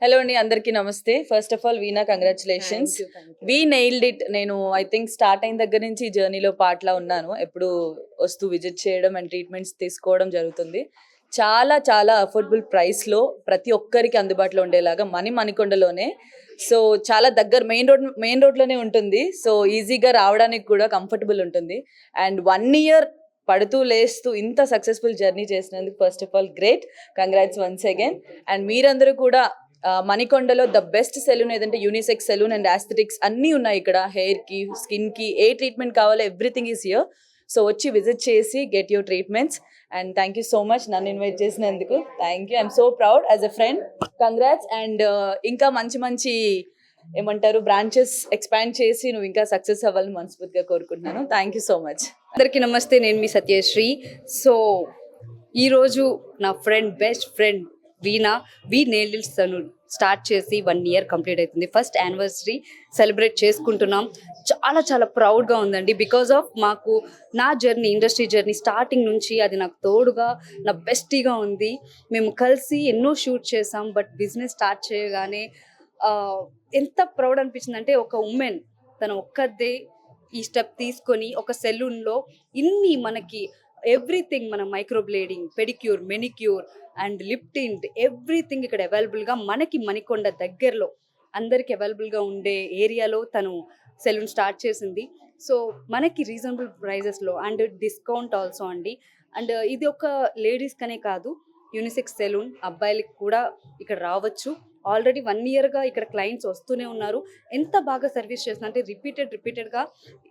Hello అండి, అందరికీ నమస్తే. First of all veena, congratulations. We nailed it. నేను ఐ థింక్ స్టార్ట్ అయిన దగ్గర నుంచి ఈ జర్నీలో పార్ట్లా ఉన్నాను. ఎప్పుడు వస్తూ విజిట్ చేయడం అండ్ ట్రీట్మెంట్స్ తీసుకోవడం జరుగుతుంది. చాలా చాలా అఫోర్డబుల్ ప్రైస్లో ప్రతి ఒక్కరికి అందుబాటులో ఉండేలాగా మణికొండలోనే. సో చాలా దగ్గర మెయిన్ రోడ్లోనే ఉంటుంది. సో ఈజీగా రావడానికి కూడా కంఫర్టబుల్ ఉంటుంది. అండ్ 1 year పడుతూ లేస్తూ ఇంత సక్సెస్ఫుల్ జర్నీ చేసినందుకు first of all great, congrats once again. And మీరందరూ కూడా మణికొండలో ద బెస్ట్ సెలూన్ ఏదంటే యూనిసెక్స్ సెలూన్ అండ్ ఆస్థెటిక్స్ అన్నీ ఉన్నాయి ఇక్కడ. హెయిర్కి, స్కిన్కి ఏ ట్రీట్మెంట్ కావాలో ఎవ్రీథింగ్ ఈస్ హియర్. సో వచ్చి విజిట్ చేసి get your treatments. And thank you so much నన్ను ఇన్వైట్ చేసినందుకు. Thank you, I'm so proud as a friend. Congrats. And ఇంకా మంచి మంచి ఏమంటారు బ్రాంచెస్ ఎక్స్పాండ్ చేసి నువ్వు ఇంకా సక్సెస్ అవ్వాలని మనస్ఫూర్తిగా కోరుకుంటున్నాను. Thank you so much. అందరికీ నమస్తే, నేను మీ సత్యశ్రీ. సో ఈరోజు నా best friend Veena we nailed it salon start చేసి 1 year కంప్లీట్ అవుతుంది. ఫస్ట్ యానివర్సరీ సెలబ్రేట్ చేసుకుంటున్నాం. చాలా చాలా ప్రౌడ్గా ఉందండి. బికాజ్ ఆఫ్ మాకు నా జర్నీ, ఇండస్ట్రీ జర్నీ స్టార్టింగ్ నుంచి అది నాకు తోడుగా, నా బెస్టీగా ఉంది. మేము కలిసి ఎన్నో షూట్ చేసాం. బట్ బిజినెస్ స్టార్ట్ చేయగానే ఎంత ప్రౌడ్ అనిపించింది అంటే, ఒక ఉమెన్ తను ఒక్కదే ఈ స్టెప్ తీసుకొని ఒక సెలూన్లో ఇన్ని మనకి ఎవ్రీథింగ్, మన microblading, pedicure, manicure and lip tint everything ఇక్కడ అవైలబుల్గా మనకి మణికొండ దగ్గరలో అందరికి అవైలబుల్గా ఉండే ఏరియాలో తను సెలూన్ స్టార్ట్ చేసింది. సో మనకి రీజనబుల్ ప్రైజెస్లో అండ్ డిస్కౌంట్ ఆల్సో అండి. అండ్ ఇది ఒక లేడీస్కనే కాదు, యూనిసెక్స్ సెలూన్ అబ్బాయిలకి కూడా ఇక్కడ రావచ్చు. ఆల్రెడీ 1 yearగా ఇక్కడ క్లయింట్స్ వస్తూనే ఉన్నారు. ఎంత బాగా సర్వీస్ చేస్తుందంటే రిపీటెడ్గా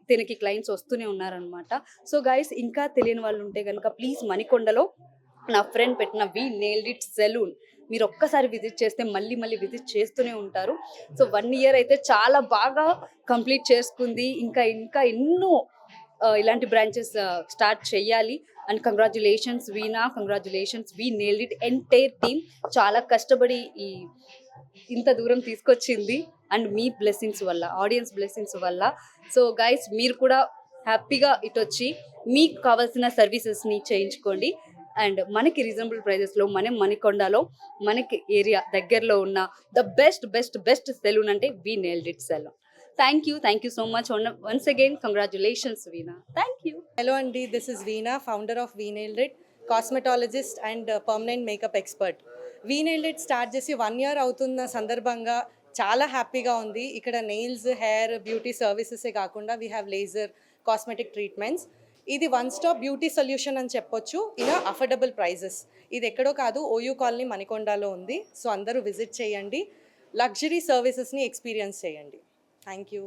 దీనికి క్లయింట్స్ వస్తూనే ఉన్నారనమాట. సో గైస్, ఇంకా తెలియని వాళ్ళు ఉంటే కనుక ప్లీజ్ మణికొండలో నా ఫ్రెండ్ పెట్టిన వీ నెయిల్డ్ ఇట్ సెలూన్ మీరు ఒక్కసారి విజిట్ చేస్తే మళ్ళీ విజిట్ చేస్తూనే ఉంటారు. సో 1 year అయితే చాలా బాగా కంప్లీట్ చేసుకుంది. ఇంకా ఎన్నో ఇలాంటి బ్రాంచెస్ స్టార్ట్ చేయాలి. And congratulations veena, congratulations we nailed it entire team. చాలా కష్టపడి ఇంత దూరం తీసుకొచ్చింది అండ్ మీ బ్లెస్సింగ్స్ వల్ల, ఆడియన్స్ బ్లెస్సింగ్స్ వల్ల. సో గైస్, మీరు కూడా హ్యాపీగా ఇటు వచ్చి మీకు కావాల్సిన సర్వీసెస్ని చేయించుకోండి. అండ్ మనకి రీజనబుల్ ప్రైజెస్లో మణికొండలో మనకి ఏరియా దగ్గరలో ఉన్న ద బెస్ట్ సెలూన్ అంటే we nailed it salon. Thank you so much. Once again, congratulations, Veena. Thank you. Hello, Andy. This is Veena, founder of We Nailed It, cosmetologist and permanent makeup expert. We Nailed It start చేసి 1 year అవుతున్న సందర్భంగా చాలా హ్యాపీగా ఉంది. ఇక్కడ nails, hair, beauty సర్వీసెసే కాకుండా we have laser, cosmetic treatments. ఇది 1 stop beauty solution అని చెప్పొచ్చు. ఇలా అఫోర్డబుల్ ప్రైజెస్. ఇది ఎక్కడో కాదు, ఓయూ కాలనీ మణికొండలో ఉంది. సో అందరూ విజిట్ చేయండి, లగ్జరీ సర్వీసెస్ని ఎక్స్పీరియన్స్ చేయండి. Thank you.